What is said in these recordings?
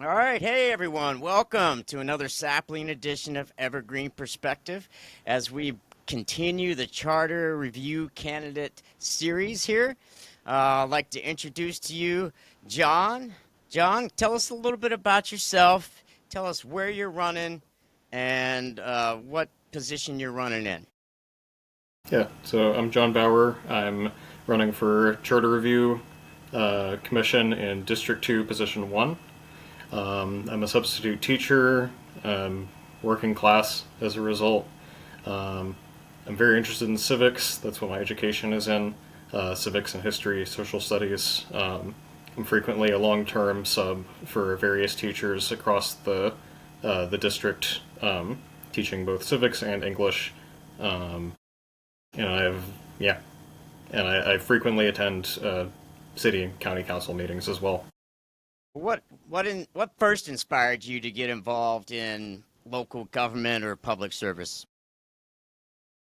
All right, hey everyone, welcome to another Sapling edition of Evergreen Perspective as we continue the Charter Review Candidate series here. I'd like to introduce to you John. John, tell us a little bit about yourself. Tell us where you're running and what position you're running in. Yeah, so I'm John Bauer. I'm running for Charter Review Commission in District 2, Position 1. I'm a substitute teacher, working class as a result. Um, I'm very interested in civics. That's what my education is in, civics and history, social studies. I'm frequently a long-term sub for various teachers across the district, teaching both civics and English. Um, and yeah, I frequently attend city and county council meetings as well. What first inspired you to get involved in local government or public service?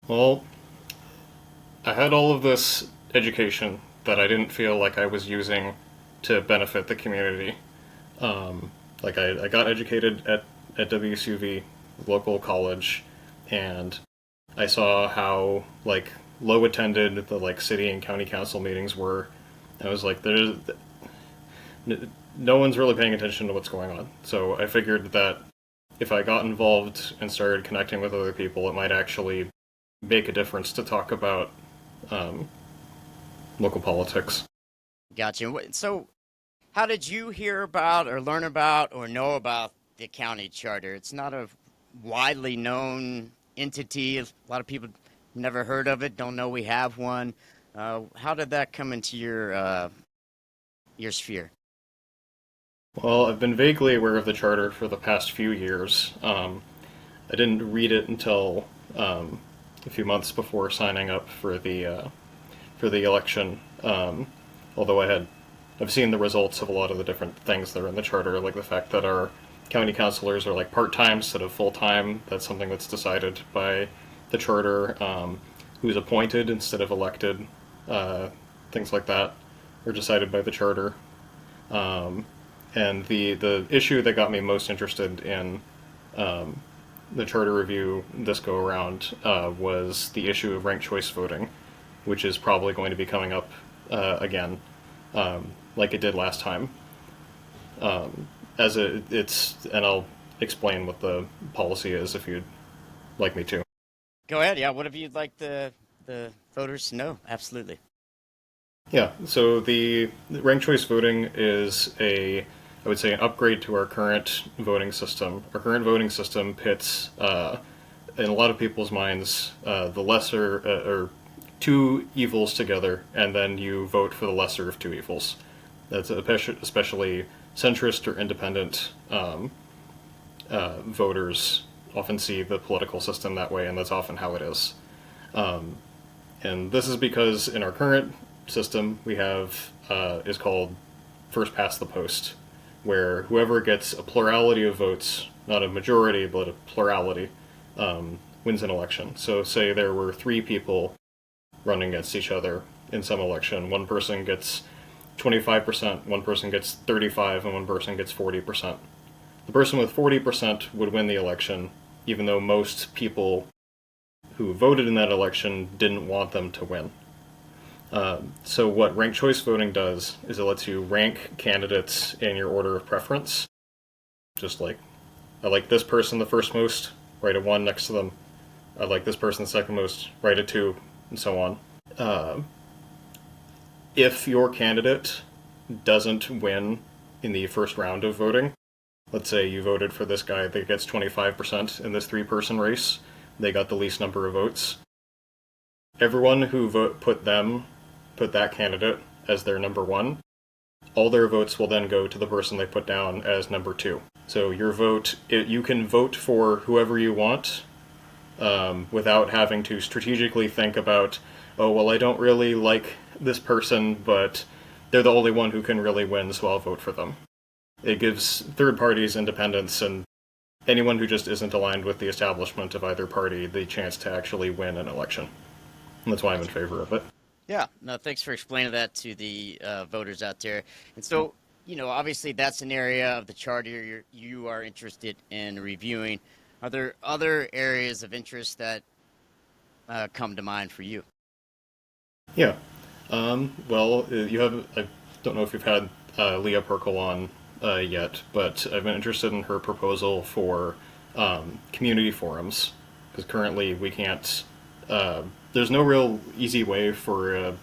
Well, I had all of this education that I didn't feel like I was using to benefit the community. I got educated at WCUV, local college, and I saw how low attended the city and county council meetings were. I was like, there's no one's really paying attention to what's going on. So I figured that if I got involved and started connecting with other people, it might actually make a difference to talk about um, local politics. Gotcha. So, how did you hear about or learn about or know about the county charter? It's not a widely known entity. A lot of people never heard of it, don't know we have one. How did that come into your sphere? Well, I've been vaguely aware of the charter for the past few years. I didn't read it until a few months before signing up for the election. Although I've seen the results of a lot of the different things that are in the charter, like the fact that our county councilors are part time instead of full time. That's something that's decided by the charter. Who's appointed instead of elected, uh, things like that are decided by the charter. Um, and the issue that got me most interested in the charter review this go around was the issue of ranked choice voting, which is probably going to be coming up again, like it did last time. And I'll explain what the policy is if you'd like me to. Go ahead. Yeah, whatever you'd like the voters to know. Absolutely. Yeah, so the ranked choice voting is I would say, an upgrade to our current voting system. Our current voting system pits, in a lot of people's minds, the lesser or two evils together, and then you vote for the lesser of two evils. That's especially centrist or independent voters often see the political system that way, and that's often how it is. Um, and this is because in our current system we have is called first past the post, where whoever gets a plurality of votes, not a majority but a plurality, wins an election. So say there were three people running against each other in some election. One person gets 25%, one person gets 35, and one person gets 40%. The person with 40% would win the election, even though most people who voted in that election didn't want them to win. So what ranked choice voting does is it lets you rank candidates in your order of preference. Just like, I like this person the first most, write a 1 next to them. I like this person the second most, write a 2, and so on. Uh, if your candidate doesn't win in the first round of voting, let's say you voted for this guy that gets 25% in this three-person race, they got the least number of votes. Everyone who put that candidate as their number one, all their votes will then go to the person they put down as number two. So your vote, you can vote for whoever you want without having to strategically think about, oh, well, I don't really like this person, but they're the only one who can really win, so I'll vote for them. It gives third parties independence and anyone who just isn't aligned with the establishment of either party the chance to actually win an election. And that's why I'm in favor of it. Yeah, no, thanks for explaining that to the voters out there. And so, obviously that's an area of the charter you are interested in reviewing. Are there other areas of interest that come to mind for you? Yeah. Well, you have. I don't know if you've had Leah Perkle on yet, but I've been interested in her proposal for community forums because currently we can't. There's no real easy way for a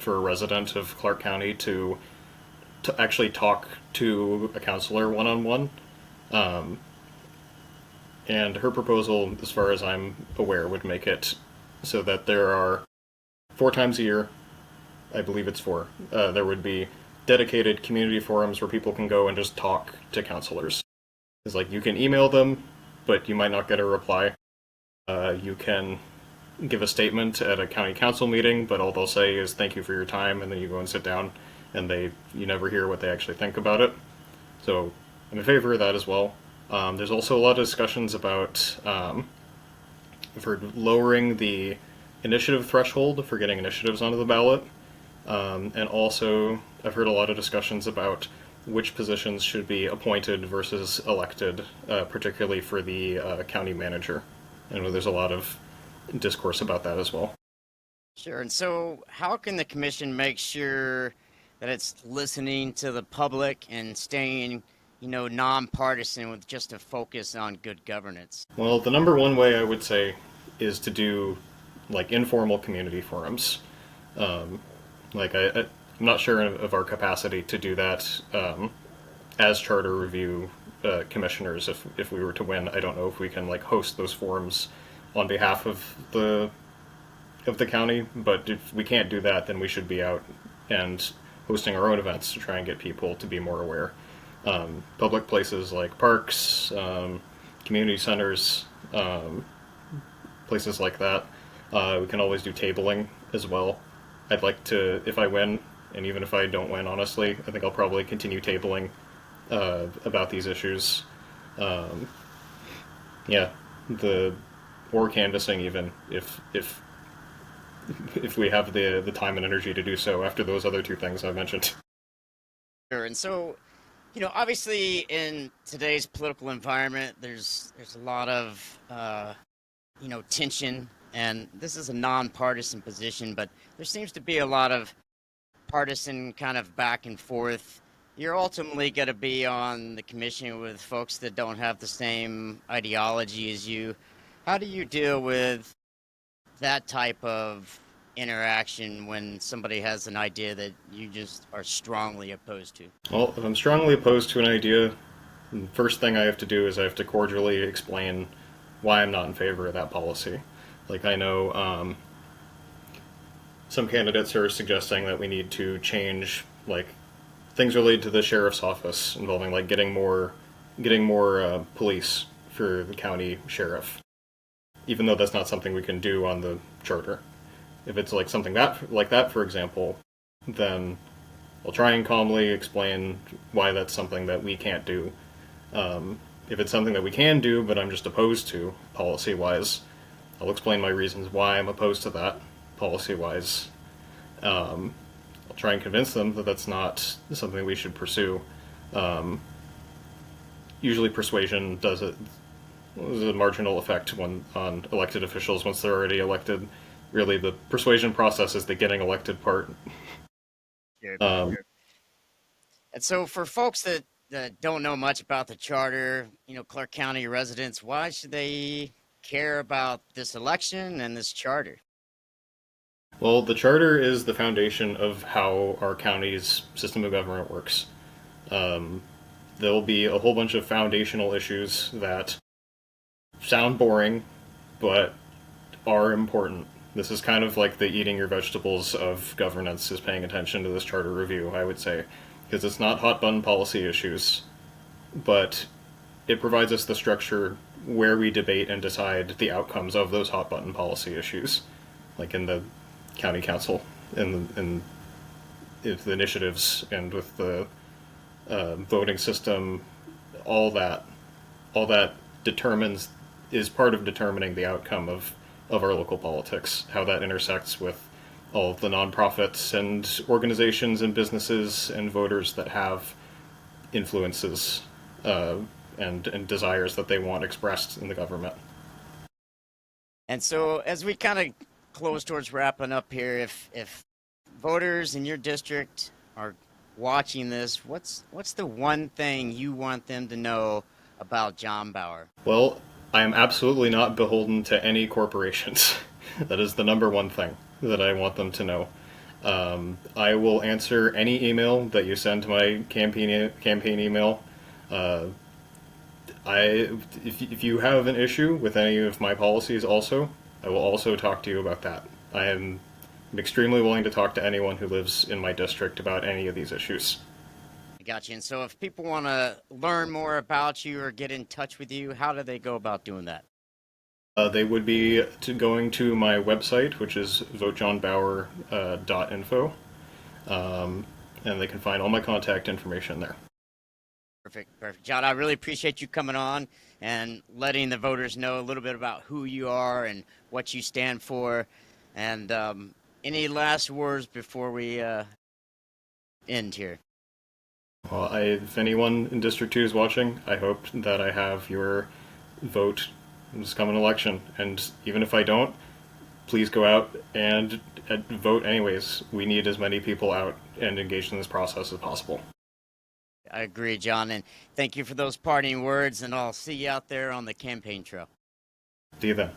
resident of Clark County to actually talk to a counselor one on one. And her proposal, as far as I'm aware, would make it so that there are 4 times a year, I believe it's four, there would be dedicated community forums where people can go and just talk to counselors. It's like you can email them, but you might not get a reply. You can give a statement at a county council meeting, but all they'll say is thank you for your time, and then you go and sit down, and you never hear what they actually think about it. So I'm in favor of that as well. There's also a lot of discussions about for lowering the initiative threshold for getting initiatives onto the ballot. And also, I've heard a lot of discussions about which positions should be appointed versus elected, particularly for the county manager. And there's a lot of discourse about that as well. Sure. And so, how can the commission make sure that it's listening to the public and staying, nonpartisan with just a focus on good governance? Well, the number one way I would say is to do like informal community forums. Um, I'm not sure of our capacity to do that as charter review commissioners. If we were to win, I don't know if we can like host those forums on behalf of the county. But if we can't do that, then we should be out and hosting our own events to try and get people to be more aware. Public places like parks, community centers, places like that. We can always do tabling as well. I'd like to, if I win, and even if I don't win, honestly, I think I'll probably continue tabling about these issues. Um, yeah, the or canvassing even if we have the time and energy to do so after those other two things I mentioned. Sure. And so, obviously in today's political environment, there's a lot of tension, and this is a nonpartisan position, but there seems to be a lot of partisan kind of back and forth. You're ultimately going to be on the commission with folks that don't have the same ideology as you. How do you deal with that type of interaction when somebody has an idea that you just are strongly opposed to? Well, if I'm strongly opposed to an idea, the first thing I have to do is I have to cordially explain why I'm not in favor of that policy. Like I know some candidates are suggesting that we need to change like things related to the sheriff's office involving like getting more police for the county sheriff. Even though that's not something we can do on the charter. If it's like something that, for example, then I'll try and calmly explain why that's something that we can't do. If it's something that we can do, but I'm just opposed to policy-wise, I'll explain my reasons why I'm opposed to that policy-wise. I'll try and convince them that that's not something we should pursue. Um, Usually, persuasion does it. There's a marginal effect on elected officials once they're already elected. Really, the persuasion process is the getting elected part. Sure, Um, sure. And so, for folks that don't know much about the charter, Clark County residents, why should they care about this election and this charter? well, the charter is the foundation of how our county's system of government works. Um, there'll be a whole bunch of foundational issues that sound boring, but are important. This is kind of like the eating your vegetables of governance is paying attention to this charter review, I would say, because it's not hot button policy issues, but it provides us the structure where we debate and decide the outcomes of those hot button policy issues, like in the county council, in the initiatives, and with the voting system, all that, all that determines is part of determining the outcome of our local politics. How that intersects with all of the nonprofits and organizations and businesses and voters that have influences and desires that they want expressed in the government. And so, as we kind of close towards wrapping up here, if voters in your district are watching this, what's the one thing you want them to know about John Bauer? Well, I am absolutely not beholden to any corporations. That is the number one thing that I want them to know. I will answer any email that you send to my campaign email. Uh, if you have an issue with any of my policies, also, I will also talk to you about that. I'm extremely willing to talk to anyone who lives in my district about any of these issues. I got you. And so, if people want to learn more about you or get in touch with you, how do they go about doing that? They would be going to my website, which is votejohnbauer.info, and they can find all my contact information there. Perfect, perfect. John, I really appreciate you coming on and letting the voters know a little bit about who you are and what you stand for. And any last words before we end here? Well, if anyone in District 2 is watching, I hope that I have your vote in this coming election. And even if I don't, please go out and vote anyways. We need as many people out and engaged in this process as possible. I agree, John, and thank you for those parting words, and I'll see you out there on the campaign trail. See you then.